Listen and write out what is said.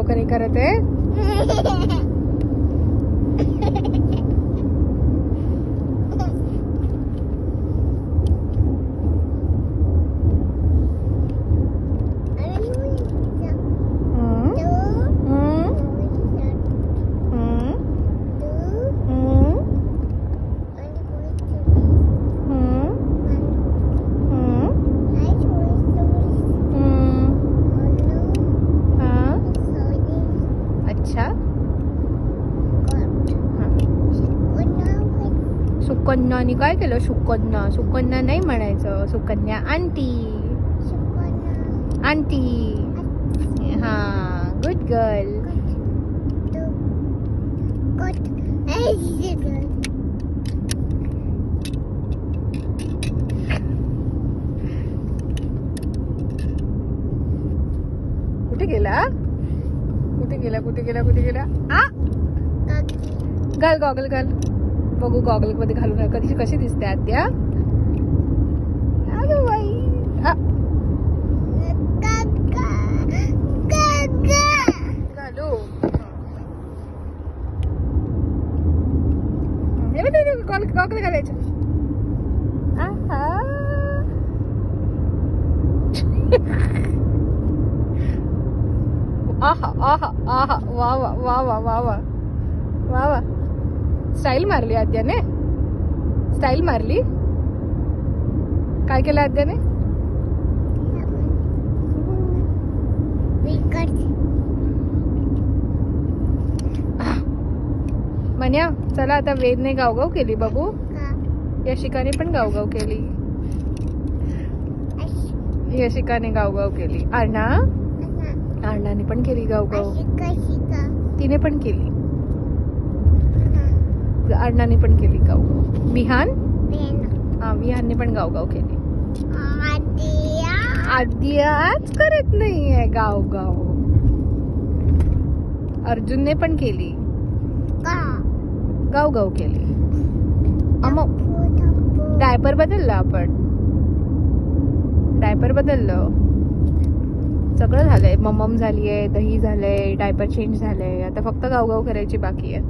का नाही करत आहे? सुकन्यानी काय केलं? सुकन्या नाही म्हणायचं, सुकन्या आंटी. हा, गुड गर्ल. कुठे गेला? घाल गॉगल घाल, बघू गॉगल मध्ये घालून कशी दिसते आद्या. अगं बाई, घालू. गॉगल घालायचं. आहा वा वा. स्टाईल मारली आद्याने, स्टाईल मारली. काय केलं आद्याने? मन्या, चला आता वेदने गावगाव केली बघू. यशिकाने पण गावगाव केली. यशिकाने गावगाव केली. अर्णाने पण केली गावगाव. तिने पण केली. अर्णाने पण केली गावगाव. विहानने पण गावगाव केली. आद्याच करत नाहीये गावगाव. अर्जुनने पण केली, गावगाव केली. डायपर बदललं. सगळं झालंय. मम्मम झालीये, दही झालंय, डायपर चेंज झालंय. आता फक्त गावगाव करायची बाकी आहे.